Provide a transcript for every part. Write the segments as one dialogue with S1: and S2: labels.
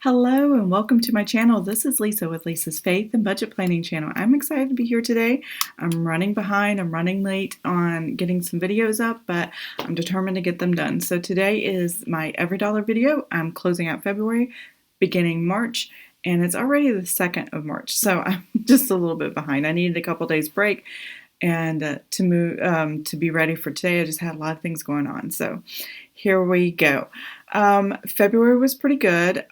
S1: Hello and welcome to my channel. This is Lisa with Lisa's Faith and Budget Planning channel. I'm excited to be here today. I'm running behind, I'm running late on getting some videos up, but I'm determined to get them done. So today is my EveryDollar video. I'm closing out February, beginning March, and it's already the 2nd of March. So I'm just a little bit behind. I needed a couple days break and to be ready for today. I just had a lot of things going on. So here we go. February was pretty good.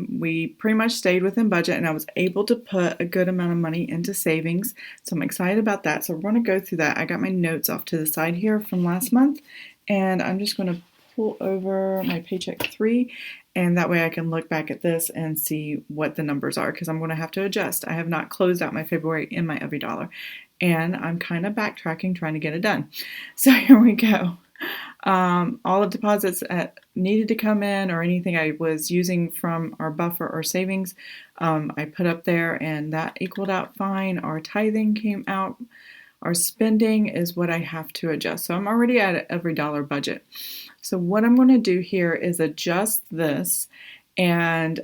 S1: We pretty much stayed within budget and I was able to put a good amount of money into savings. So I'm excited about that. So we're going to go through that. I got my notes off to the side here from last month and I'm just going to pull over my paycheck 3 and that way I can look back at this and see what the numbers are because I'm going to have to adjust. I have not closed out my February in my EveryDollar and I'm kind of backtracking trying to get it done. So here we go. All of deposits needed to come in or anything I was using from our buffer or savings, I put up there and that equaled out fine. Our tithing came out. Our spending is what I have to adjust. So I'm already at an EveryDollar budget. So what I'm going to do here is adjust this and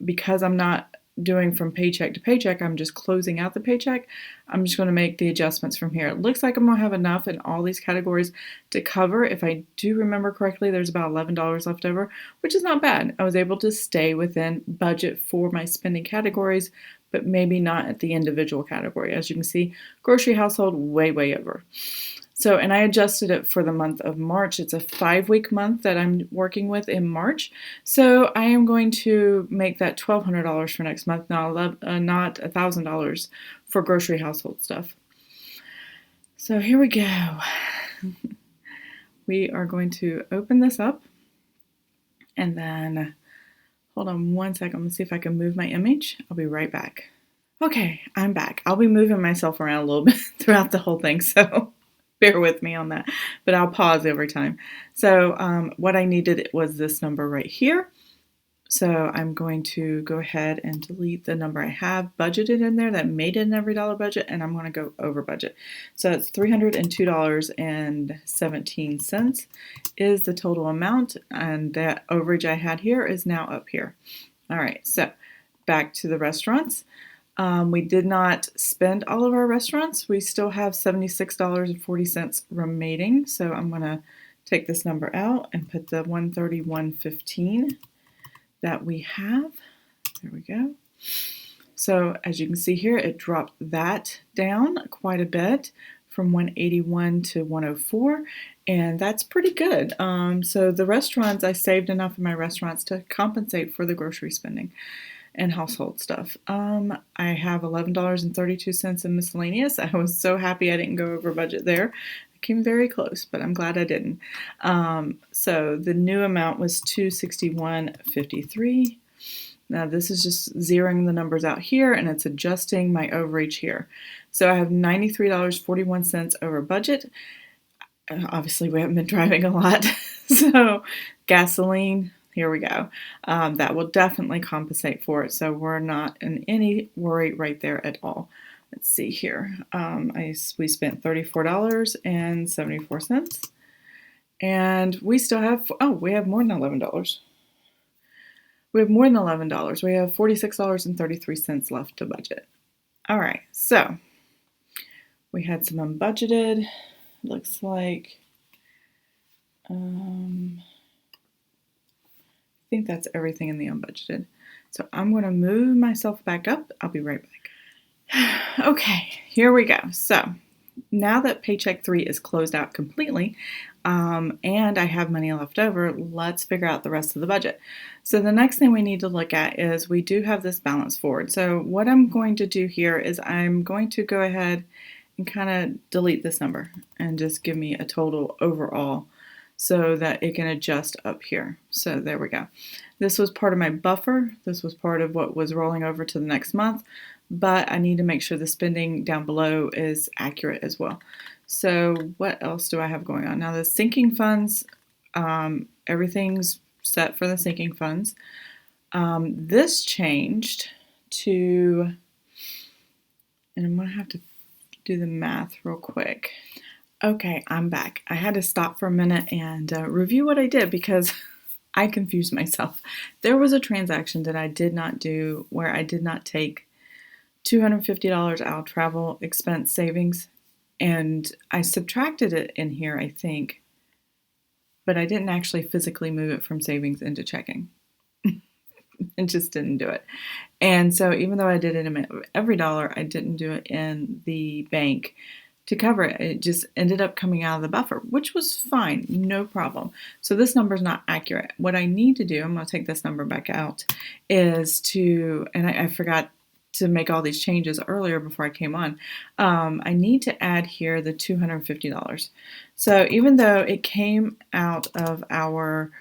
S1: because I'm not doing from paycheck to paycheck, I'm just closing out the paycheck. I'm just going to make the adjustments from here. It looks like I'm going to have enough in all these categories to cover. If I do remember correctly, there's about $11 left over, which is not bad. I was able to stay within budget for my spending categories, but maybe not at the individual category. As you can see, grocery, household, way over. So, and I adjusted it for the month of March. It's a 5-week month that I'm working with in March. So I am going to make that $1,200 for next month, not $1,000 for grocery household stuff. So here we go. We are going to open this up and then hold on one second. I'm going to see if I can move my image. I'll be right back. Okay, I'm back. I'll be moving myself around a little bit throughout the whole thing. So bear with me on that, but I'll pause every time. So what I needed was this number right here. So I'm going to go ahead and delete the number I have budgeted in there that made it an EveryDollar budget, and I'm going to go over budget. So it's $302.17 is the total amount, and that overage I had here is now up here. All right, so back to the restaurants. We did not spend all of our restaurants. We still have $76.40 remaining. So I'm going to take this number out and put the $131.15 that we have. There we go. So as you can see here, it dropped that down quite a bit from 181 to 104, and that's pretty good. So the restaurants, I saved enough in my restaurants to compensate for the grocery spending and household stuff. I have $11.32 in miscellaneous. I was so happy I didn't go over budget there. I came very close, but I'm glad I didn't. So the new amount was $261.53. Now this is just zeroing the numbers out here and it's adjusting my overage here. So I have $93.41 over budget. Obviously we haven't been driving a lot. So gasoline, here we go. That will definitely compensate for it. So we're not in any worry right there at all. Let's see here. We spent $34.74. And we still have, we have more than $11. We have more than $11. We have $46.33 left to budget. All right, so we had some unbudgeted. Looks like, I think that's everything in the unbudgeted. So I'm going to move myself back up. I'll be right back. Okay, here we go. So now that paycheck 3 is closed out completely and I have money left over, let's figure out the rest of the budget. So the next thing we need to look at is we do have this balance forward. So what I'm going to do here is I'm going to go ahead and kind of delete this number and just give me a total overall so that it can adjust up here. So there we go. This was part of my buffer. This was part of what was rolling over to the next month, but I need to make sure the spending down below is accurate as well. So what else do I have going on? Now the sinking funds, everything's set for the sinking funds. This changed to, and I'm going to have to do the math real quick. Okay, I'm back. I had to stop for a minute and review what I did because I confused myself. There was a transaction that I did not do where I did not take $250 out of travel expense savings, and I subtracted it in here, I think, but I didn't actually physically move it from savings into checking. It just didn't do it. And so even though I did it in EveryDollar, I didn't do it in the bank to cover it. It just ended up coming out of the buffer, which was fine, no problem. So this number is not accurate. What I need to do, I'm going to take this number back out, is to, and I forgot to make all these changes earlier before I came on, I need to add here the $250. So even though it came out of our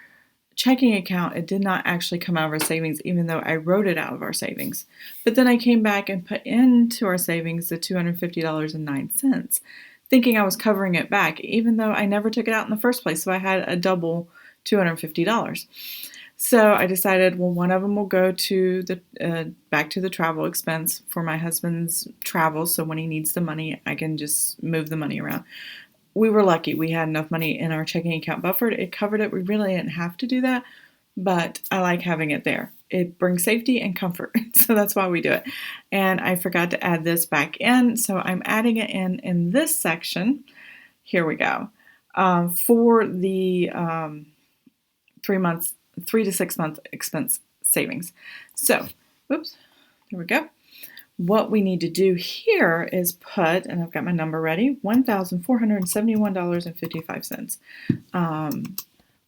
S1: checking account, it did not actually come out of our savings, even though I wrote it out of our savings. But then I came back and put into our savings the $250.09, thinking I was covering it back, even though I never took it out in the first place. So I had a double $250. So I decided, well, one of them will go to the back to the travel expense for my husband's travel. So when he needs the money, I can just move the money around. We were lucky. We had enough money in our checking account buffered. It covered it. We really didn't have to do that, but I like having it there. It brings safety and comfort, so that's why we do it. And I forgot to add this back in, so I'm adding it in this section. Here we go. For the 3 to 6 month expense savings. So, oops, there we go. What we need to do here is put, and I've got my number ready, $1,471.55,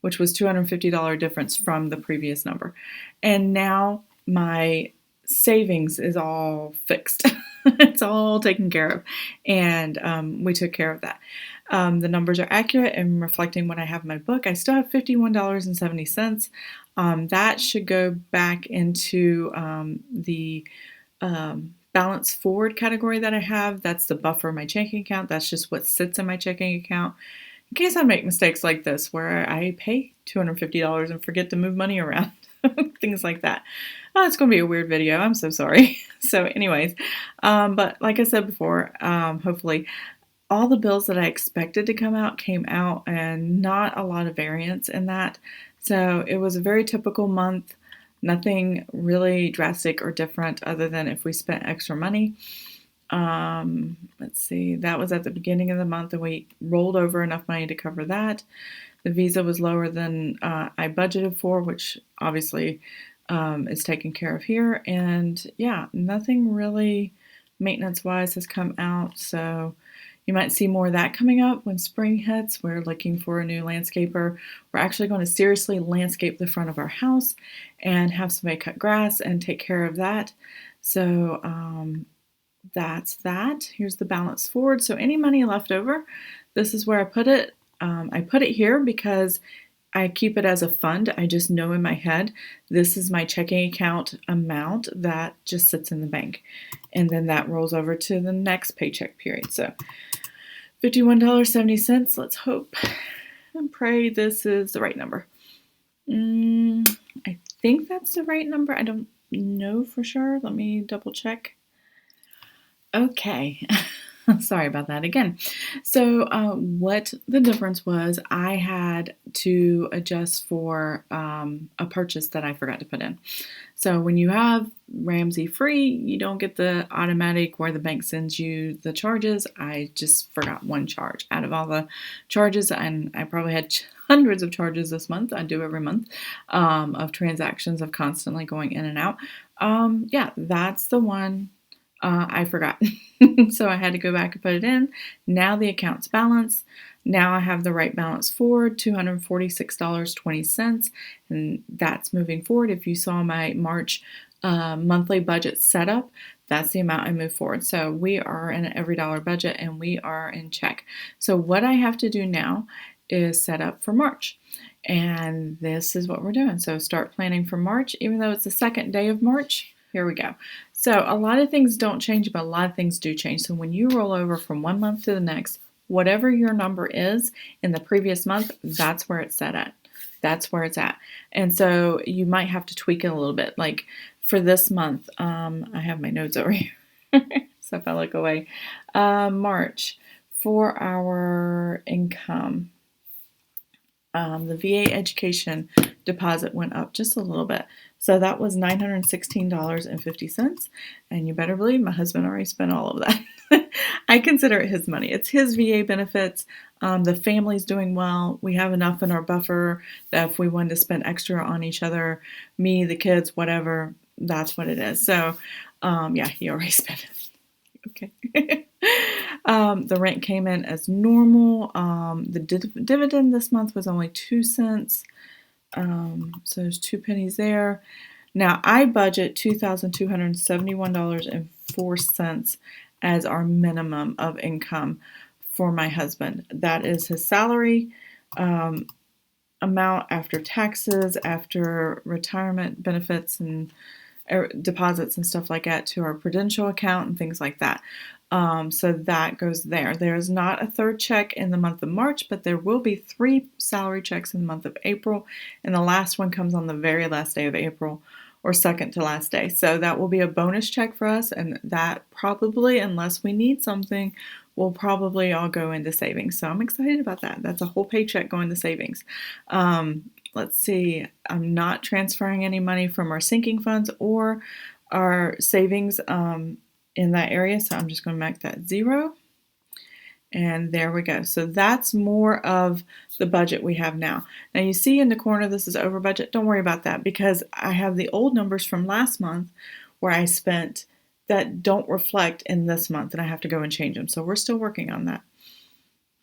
S1: which was $250 difference from the previous number. And now my savings is all fixed. It's all taken care of. And we took care of that. The numbers are accurate and reflecting what I have in my book. I still have $51.70. That should go back into the balance forward category that I have. That's the buffer in my checking account. That's just what sits in my checking account in case I make mistakes like this where I pay $250 and forget to move money around. Things like that. Oh, it's going to be a weird video. I'm so sorry. So anyways, but like I said before, hopefully all the bills that I expected to come out came out, and not a lot of variance in that. So it was a very typical month. Nothing really drastic or different other than if we spent extra money. Let's see, that was at the beginning of the month and we rolled over enough money to cover that. The Visa was lower than I budgeted for, which obviously is taken care of here. And yeah, nothing really maintenance-wise has come out. So you might see more of that coming up when spring hits. We're looking for a new landscaper. We're actually going to seriously landscape the front of our house and have somebody cut grass and take care of that. So that's that. Here's the balance forward. So any money left over, this is where I put it. I put it here because I keep it as a fund. I just know in my head, this is my checking account amount that just sits in the bank. And then that rolls over to the next paycheck period. So $51.70. Let's hope and pray this is the right number. I think that's the right number. I don't know for sure. Let me double check. Okay. Sorry about that again. So what the difference was, I had to adjust for a purchase that I forgot to put in. So when you have Ramsey free, you don't get the automatic where the bank sends you the charges. I just forgot one charge out of all the charges, and I probably had hundreds of charges this month. I do every month of transactions of constantly going in and out. Yeah, that's the one I forgot. So I had to go back and put it in. Now the account's balanced. Now I have the right balance forward, $246.20, and that's moving forward. If you saw my March monthly budget setup, that's the amount I move forward. So we are in an EveryDollar budget and we are in check. So what I have to do now is set up for March. And this is what we're doing. So start planning for March, even though it's the second day of March. Here we go. So a lot of things don't change, but a lot of things do change. So when you roll over from one month to the next, whatever your number is in the previous month, that's where it's set at. That's where it's at. And so you might have to tweak it a little bit. Like for this month, I have my notes over here. So if I look away, March, for our income, the VA education deposit went up just a little bit. So that was $916.50. And you better believe my husband already spent all of that. I consider it his money. It's his VA benefits. The family's doing well. We have enough in our buffer that if we wanted to spend extra on each other, me, the kids, whatever, that's what it is. So, yeah, he already spent it. Okay. The rent came in as normal. The dividend this month was only 2 cents. So there's 2 pennies there. Now I budget $2,271.04 as our minimum of income for my husband. That is his salary amount after taxes, after retirement benefits and deposits and stuff like that to our Prudential account and things like that. So that goes there. There is not a third check in the month of March, but there will be 3 salary checks in the month of April, and the last one comes on the very last day of April, or second to last day. So that will be a bonus check for us, and that probably, unless we need something, will probably all go into savings. So I'm excited about that. That's a whole paycheck going to savings. Let's see, I'm not transferring any money from our sinking funds or our savings in that area, so I'm just going to make that 0. And there we go. So that's more of the budget we have now. Now you see in the corner this is over budget. Don't worry about that because I have the old numbers from last month where I spent that don't reflect in this month, and I have to go and change them. So we're still working on that.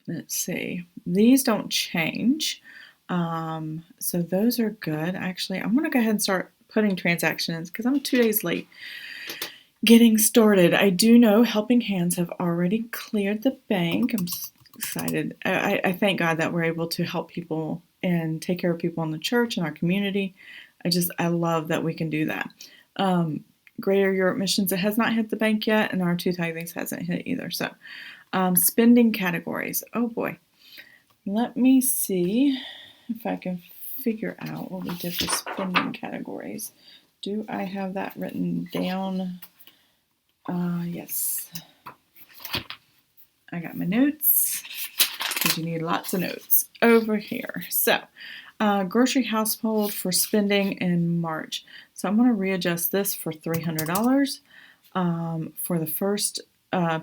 S1: Let's see. These don't change. So those are good. Actually, I'm going to go ahead and start putting transactions because I'm 2 days late getting started. I do know Helping Hands have already cleared the bank. I'm excited. I thank God that we're able to help people and take care of people in the church and our community. I love that we can do that. Greater Europe Missions, it has not hit the bank yet, and our 2 tithings hasn't hit either. So, spending categories. Oh boy. Let me see if I can figure out what we did for spending categories. Do I have that written down? Yes. I got my notes, because you need lots of notes over here. So, grocery household for spending in March. So I'm going to readjust this for $300 for the first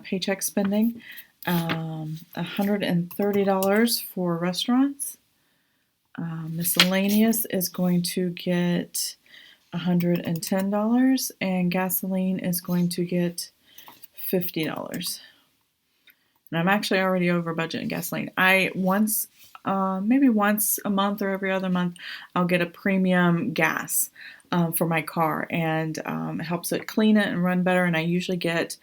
S1: paycheck spending. $130 for restaurants. Miscellaneous is going to get $110, and gasoline is going to get $50. And I'm actually already over budget in gasoline. Maybe once a month or every other month, I'll get a premium gas for my car, and it helps it clean it and run better. And I usually get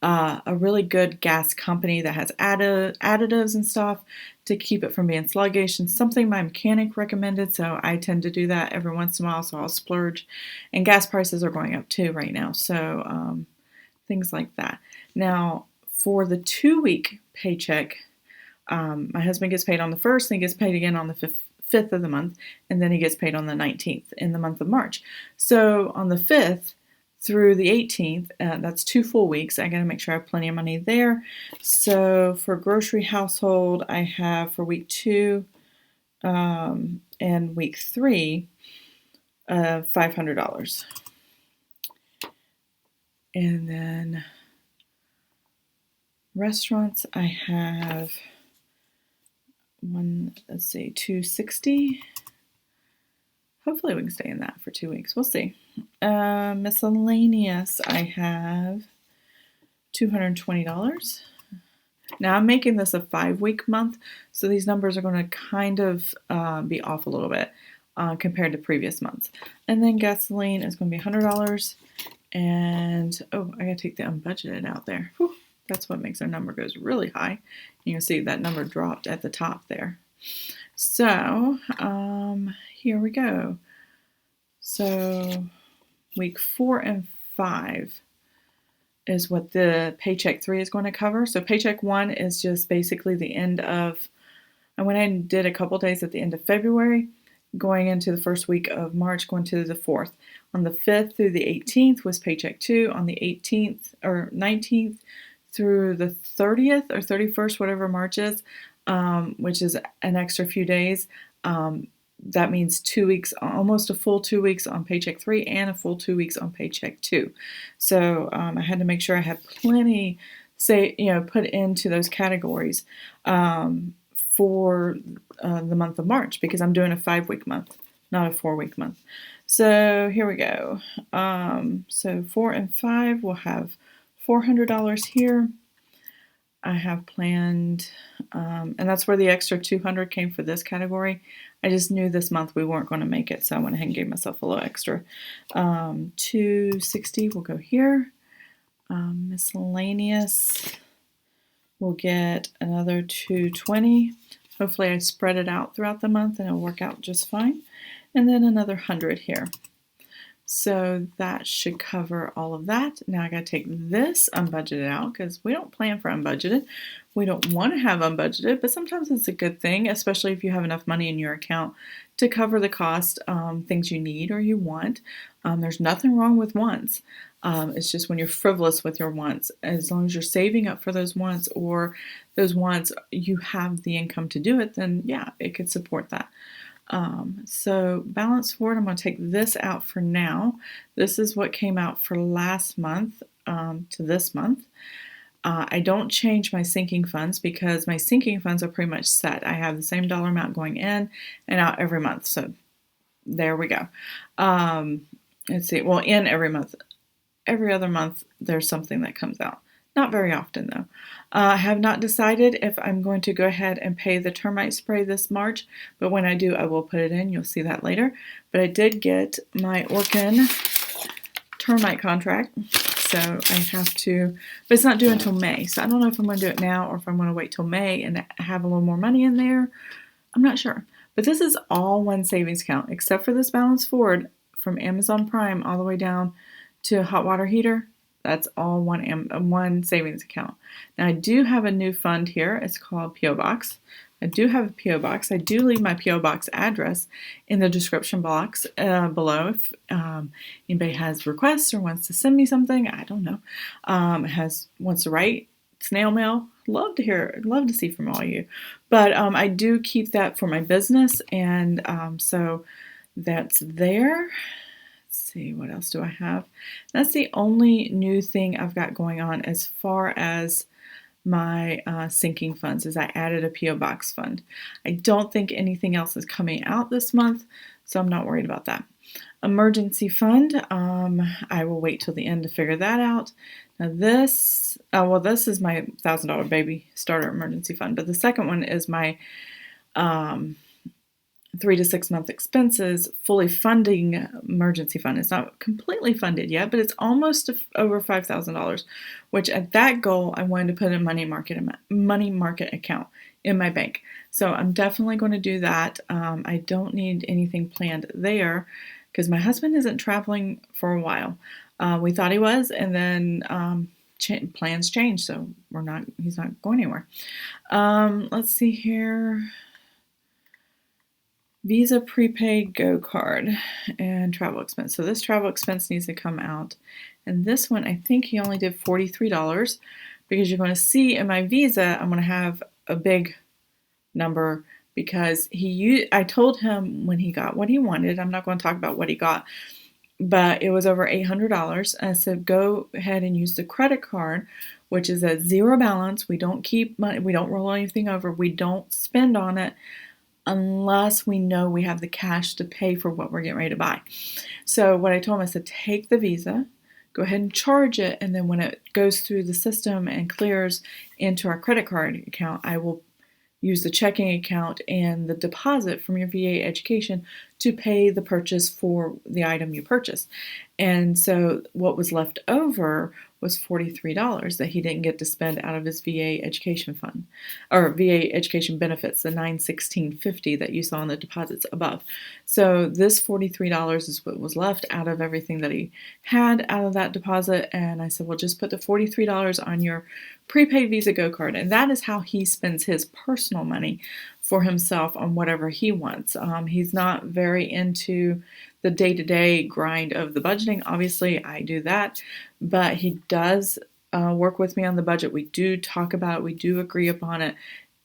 S1: a really good gas company that has additives and stuff to keep it from being sluggish, and something my mechanic recommended, so I tend to do that every once in a while, so I'll splurge. And gas prices are going up too right now, so things like that. Now, for the 2-week paycheck, my husband gets paid on the 1st, and he gets paid again on the 5th of the month, and then he gets paid on the 19th in the month of March. So on the 5th, through the 18th, that's 2 full weeks. I got to make sure I have plenty of money there. So for grocery household, I have for week 2 and week 3, $500. And then restaurants, I have $260. Hopefully we can stay in that for 2 weeks. We'll see. Miscellaneous, I have $220. Now I'm making this a 5-week month, so these numbers are going to kind of be off a little bit compared to previous months. And then gasoline is going to be $100. And, I got to take the unbudgeted out there. Whew, that's what makes our number goes really high. You can see that number dropped at the top there. So, here we go. So, week 4 and 5 is what the paycheck 3 is going to cover. So, paycheck 1 is just basically the end of, I went ahead and did a couple days at the end of February, going into the first week of March, going to the 4th. On the 5th through the 18th was paycheck 2. On the 18th or 19th through the 30th or 31st, whatever March is, which is an extra few days, that means 2 weeks, almost a full 2 weeks on paycheck 3 and a full 2 weeks on paycheck 2. So I had to make sure I had plenty, put into those categories for the month of March, because I'm doing a 5-week month, not a 4-week month. So here we go. So 4 and 5 will have $400 here. I have planned, and that's where the extra $200 came for this category. I just knew this month we weren't going to make it, so I went ahead and gave myself a little extra. $260 will go here. Miscellaneous will get another $220. Hopefully I spread it out throughout the month and it'll work out just fine. And then another $100 here. So that should cover all of that. Now I got to take this unbudgeted out, because we don't plan for unbudgeted. We don't want to have unbudgeted, but sometimes it's a good thing, especially if you have enough money in your account to cover the cost, things you need or you want. There's nothing wrong with wants. It's just when you're frivolous with your wants, as long as you're saving up for those wants, or those wants you have the income to do it, then yeah, it could support that. So balance forward, I'm going to take this out for now. This is what came out for last month to this month. I don't change my sinking funds, because my sinking funds are pretty much set. I have the same dollar amount going in and out every month. So there we go. Let's see. Well, in every month. Every other month, there's something that comes out. Not very often, though. I have not decided if I'm going to go ahead and pay the termite spray this March, but when I do, I will put it in. You'll see that later. But I did get my Orkin termite contract, so I have to, but it's not due until May. So I don't know if I'm going to do it now or if I'm going to wait till May and have a little more money in there. I'm not sure. But this is all one savings account, except for this balance forward from Amazon Prime all the way down to a hot water heater. That's all one savings account. Now I do have a new fund here. It's called P.O. Box. I do have a P.O. Box. I do leave my P.O. Box address in the description box below. If anybody has requests or wants to send me something, I don't know, wants to write snail mail, love to hear, love to see from all you. But I do keep that for my business, and so that's there. See, what else do I have? That's the only new thing I've got going on as far as my sinking funds, is I added a P.O. Box fund. I don't think anything else is coming out this month, so I'm not worried about that. Emergency fund, I will wait till the end to figure that out. Now this, this is my $1,000 baby starter emergency fund, but the second one is my 3 to 6 month expenses fully funding emergency fund. It's not completely funded yet, but it's almost over $5,000, which at that goal I wanted to put in money market account in my bank. So I'm definitely going to do that. I don't need anything planned there because my husband isn't traveling for a while. We thought he was, and then plans changed, so he's not going anywhere. Let's see here. Visa prepaid Go card and travel expense. So this travel expense needs to come out. And this one, I think he only did $43, because you're going to see in my Visa, I'm going to have a big number, because I told him when he got what he wanted, I'm not going to talk about what he got, but it was over $800. I said, go ahead and use the credit card, which is at zero balance. We don't keep money. We don't roll anything over. We don't spend on it unless we know we have the cash to pay for what we're getting ready to buy. So what I told him, I said, take the Visa, go ahead and charge it, and then when it goes through the system and clears into our credit card account, I will use the checking account and the deposit from your VA education to pay the purchase for the item you purchased. And so what was left over was $43 that he didn't get to spend out of his VA education fund, or VA education benefits, the $916.50 that you saw in the deposits above. So this $43 is what was left out of everything that he had out of that deposit. And I said, well, just put the $43 on your prepaid Visa Go card. And that is how he spends his personal money for himself on whatever he wants. He's not very into the day-to-day grind of the budgeting. Obviously, I do that, but he does work with me on the budget. We do talk about it. We do agree upon it.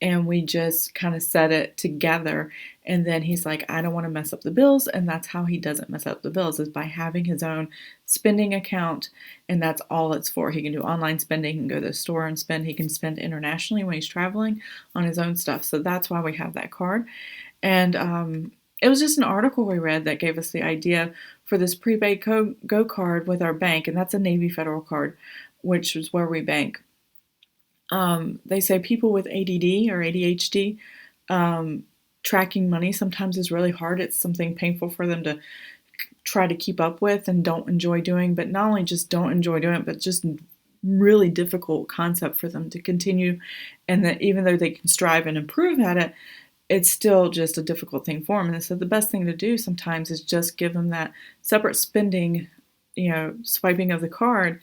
S1: and we just kind of set it together. And then he's like, I don't want to mess up the bills. And that's how he doesn't mess up the bills, is by having his own spending account. And that's all it's for. He can do online spending, he can go to the store and spend, he can spend internationally when he's traveling on his own stuff. So that's why we have that card. And it was just an article we read that gave us the idea for this prepaid go card with our bank. And that's a Navy Federal card, which is where we bank. They say people with ADD or ADHD, tracking money sometimes is really hard. It's something painful for them to try to keep up with and don't enjoy doing, but not only just don't enjoy doing it, but just really difficult concept for them to continue. And that even though they can strive and improve at it, it's still just a difficult thing for them. And so the best thing to do sometimes is just give them that separate spending, swiping of the card,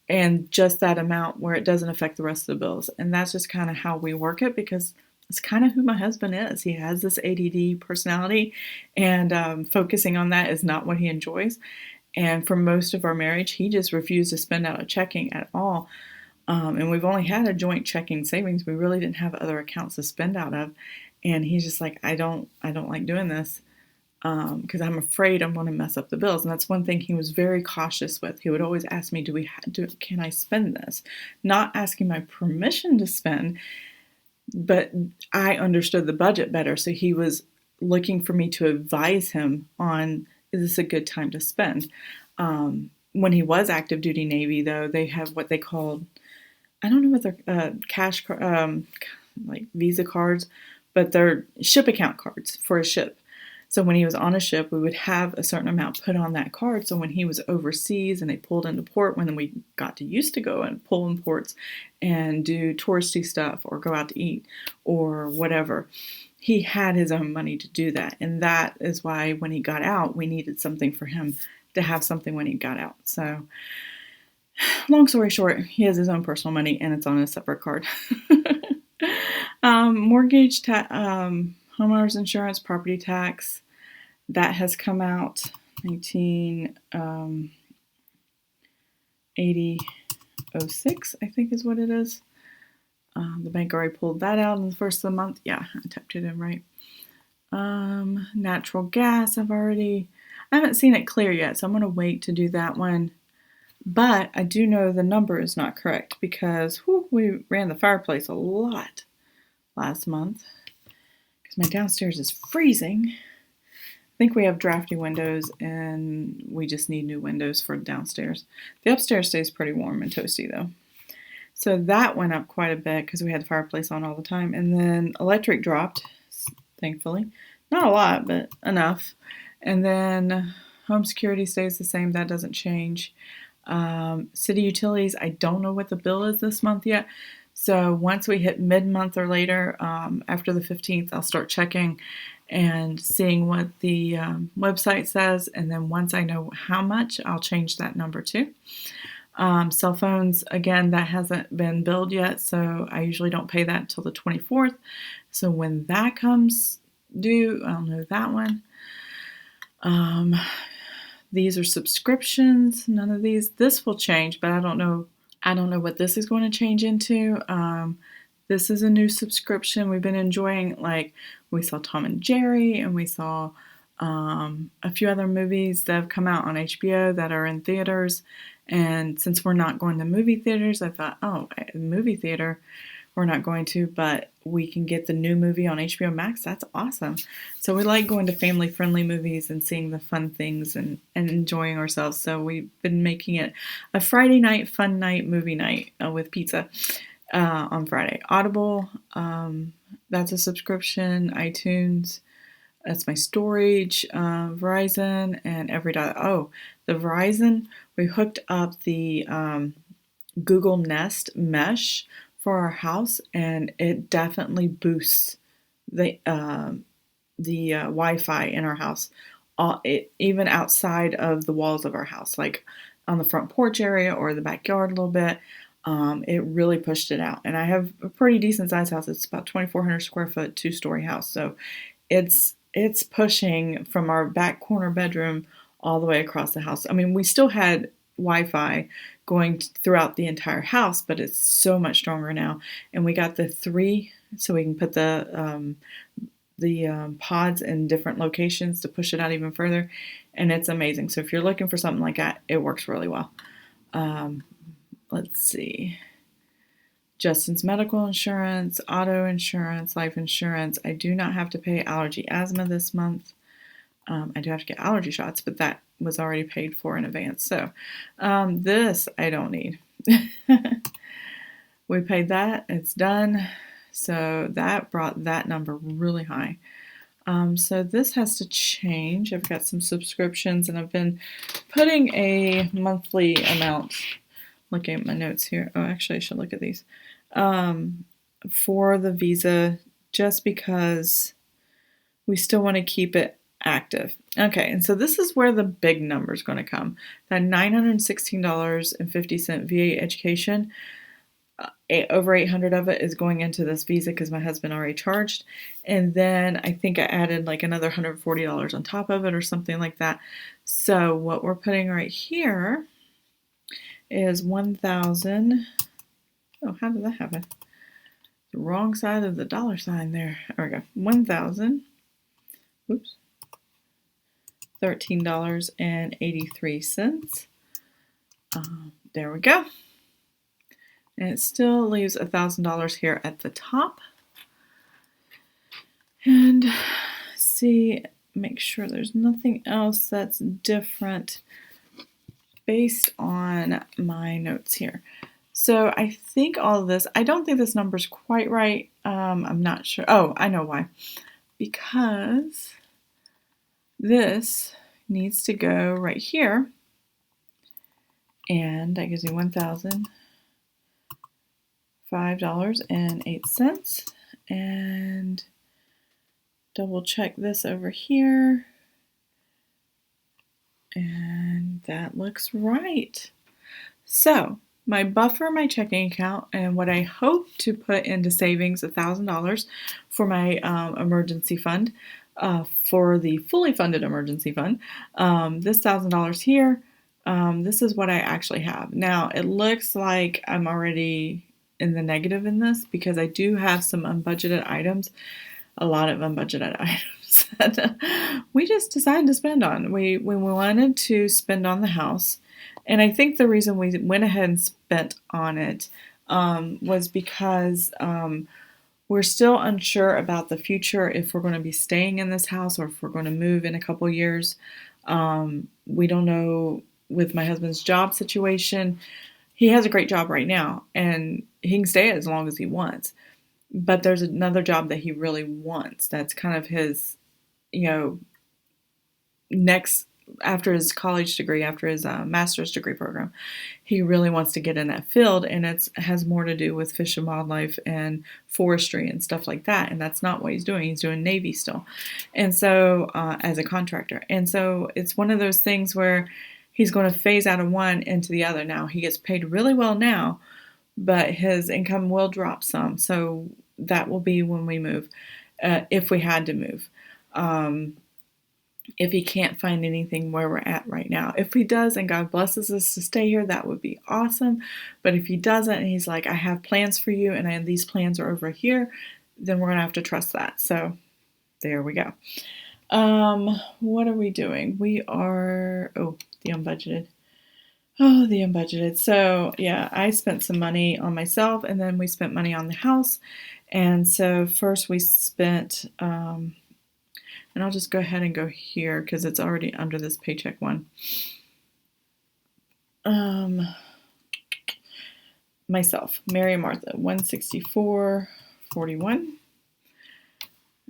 S1: and just that amount where it doesn't affect the rest of the bills. And that's just kind of how we work it, because it's kind of who my husband is. He has this ADD personality, and focusing on that is not what he enjoys. And for most of our marriage, he just refused to spend out a checking at all. And we've only had a joint checking savings. We really didn't have other accounts to spend out of. And he's just like, I don't like doing this, because I'm afraid I'm going to mess up the bills. And that's one thing he was very cautious with. He would always ask me, can I spend this? Not asking my permission to spend, but I understood the budget better. So he was looking for me to advise him on, is this a good time to spend? When he was active duty Navy, though, they have what they called, I don't know what they're, cash, like Visa cards, but they're ship account cards for a ship. So when he was on a ship, we would have a certain amount put on that card. So when he was overseas and they pulled into port, when we got to used to go and pull in ports and do touristy stuff or go out to eat or whatever, he had his own money to do that. And that is why when he got out, we needed something for him to have something when he got out. So long story short, he has his own personal money and it's on a separate card. Mortgage, homeowners insurance, property tax, that has come out 1906, I think is what it is. The bank already pulled that out in the first of the month. Yeah, I typed it in right. Natural gas, I haven't seen it clear yet, so I'm going to wait to do that one. But I do know the number is not correct, because we ran the fireplace a lot last month because my downstairs is freezing. I think we have drafty windows and we just need new windows for downstairs. The upstairs stays pretty warm and toasty though. So that went up quite a bit because we had the fireplace on all the time. And then electric dropped, thankfully. Not a lot, but enough. And then home security stays the same. That doesn't change. City utilities, I don't know what the bill is this month yet. So once we hit mid-month or later, after the 15th, I'll start checking and seeing what the website says. And then once I know how much, I'll change that number too. Cell phones, again, that hasn't been billed yet, so I usually don't pay that until the 24th. So when that comes due, I'll know that one. These are subscriptions. None of these. This will change, but I don't know what this is going to change into. This is a new subscription we've been enjoying. Like, we saw Tom and Jerry, and we saw a few other movies that have come out on HBO that are in theaters. And since we're not going to movie theaters, I thought, movie theater, we're not going to, but we can get the new movie on HBO Max. That's awesome. So we like going to family-friendly movies and seeing the fun things and enjoying ourselves. So we've been making it a Friday night, fun night, movie night with pizza on Friday. Audible, that's a subscription. iTunes, that's my storage. Verizon and EveryDollar. Oh, the Verizon, we hooked up the Google Nest mesh for our house, and it definitely boosts the Wi-Fi in our house, even outside of the walls of our house, like on the front porch area or the backyard a little bit. It really pushed it out, and I have a pretty decent sized house. It's about 2,400 square foot, 2-story house, so it's pushing from our back corner bedroom all the way across the house. I mean, we still had Wi-Fi going throughout the entire house, but it's so much stronger now. And we got the 3 so we can put the pods in different locations to push it out even further, and it's amazing. So if you're looking for something like that, it works really well. Let's see. Justin's medical insurance, auto insurance, life insurance. I do not have to pay allergy asthma this month. I do have to get allergy shots, but that was already paid for in advance. So this I don't need. We paid that. It's done. So that brought that number really high. So this has to change. I've got some subscriptions, and I've been putting a monthly amount. Looking at my notes here. Oh, actually, I should look at these. For the Visa, just because we still want to keep it active. Okay, and so this is where the big number is going to come. That $916.50 VA education, over 800 of it is going into this Visa because my husband already charged. And then I think I added like another $140 on top of it or something like that. So what we're putting right here is 1,000. Oh, how did that happen? The wrong side of the dollar sign there. There we go. 1,000. Oops. $13.83. There we go. And it still leaves $1,000 here at the top. And see, make sure there's nothing else that's different based on my notes here. So I think all of this, I don't think this number's quite right. I'm not sure. Oh, I know why. Because this needs to go right here. And that gives me $1,005.08. And double check this over here. And that looks right. So my buffer, my checking account, and what I hope to put into savings, $1,000 for my emergency fund, for the fully funded emergency fund. This $1,000 here, this is what I actually have. Now, it looks like I'm already in the negative in this because I do have some unbudgeted items, a lot of unbudgeted items that we just decided to spend on. We wanted to spend on the house. And I think the reason we went ahead and spent on it was because we're still unsure about the future, if we're going to be staying in this house or if we're going to move in a couple years. We don't know with my husband's job situation. He has a great job right now, and he can stay as long as he wants. But there's another job that he really wants. That's kind of his, next, after his college degree, after his master's degree program, he really wants to get in that field, and it has more to do with fish and wildlife and forestry and stuff like that, and that's not what he's doing. He's doing Navy still, and so as a contractor. And so it's one of those things where he's going to phase out of one into the other. Now, he gets paid really well now, but his income will drop some, so that will be when we move, if we had to move. If he can't find anything where we're at right now. If he does and God blesses us to stay here, that would be awesome. But if he doesn't and he's like, I have plans for you and these plans are over here, then we're going to have to trust that. So there we go. What are we doing? We are, the unbudgeted. The unbudgeted. So yeah, I spent some money on myself, and then we spent money on the house. And so first we spent, and I'll just go ahead and go here because it's already under this paycheck one. Myself, Mary and Martha, $164.41.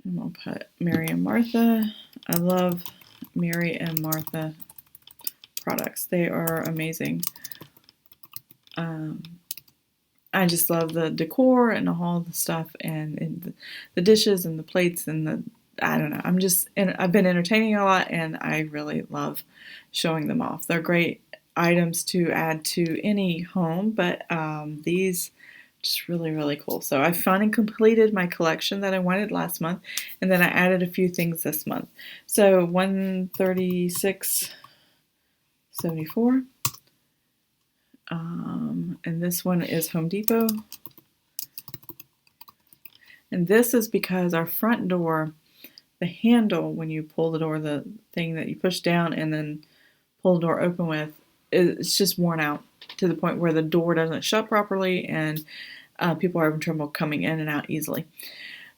S1: And I'll put Mary and Martha. I love Mary and Martha products. They are amazing. I just love the decor and all the stuff and the dishes and the plates and I don't know. I've been entertaining a lot, and I really love showing them off. They're great items to add to any home, but these just really, really cool. So I finally completed my collection that I wanted last month, and then I added a few things this month. So $136.74. And this one is Home Depot. And this is because our front door, the handle, when you pull the door, the thing that you push down and then pull the door open with, it's just worn out to the point where the door doesn't shut properly, and people are having trouble coming in and out easily.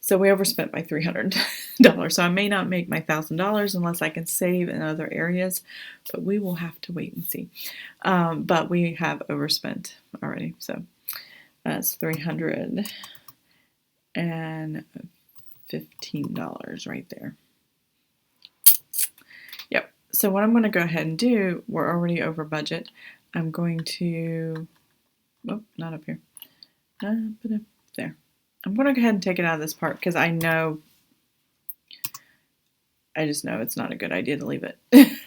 S1: So we overspent by $300. So I may not make my $1,000 unless I can save in other areas, but we will have to wait and see. But we have overspent already, so that's $315 right there. Yep. So what I'm going to go ahead and do, we're already over budget. I'm going to, oh, not up here. There. I'm going to go ahead and take it out of this part because I just know it's not a good idea to leave it.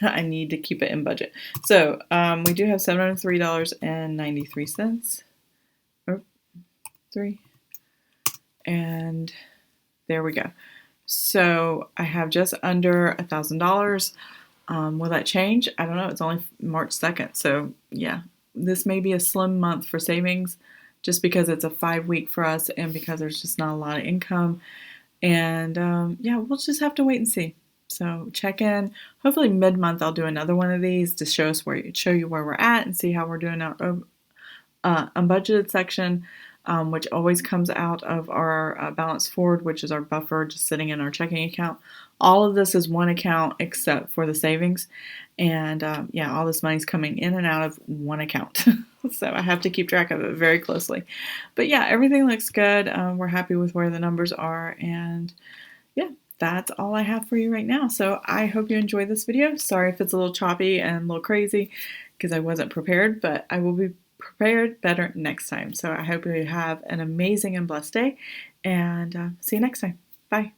S1: I need to keep it in budget. So we do have $703.93. Oh, 3. And there we go. So I have just under $1,000. Will that change? I don't know. It's only March 2nd. So yeah, this may be a slim month for savings just because it's a 5-week for us and because there's just not a lot of income. And yeah, we'll just have to wait and see. So check in. Hopefully mid-month I'll do another one of these to show you where we're at and see how we're doing our unbudgeted section, which always comes out of our balance forward, which is our buffer just sitting in our checking account. All of this is one account except for the savings. And yeah, all this money's coming in and out of one account. So I have to keep track of it very closely. But yeah, everything looks good. We're happy with where the numbers are. And yeah, that's all I have for you right now. So I hope you enjoyed this video. Sorry if it's a little choppy and a little crazy because I wasn't prepared, but I will be prepared better next time. So I hope you have an amazing and blessed day, and see you next time. Bye.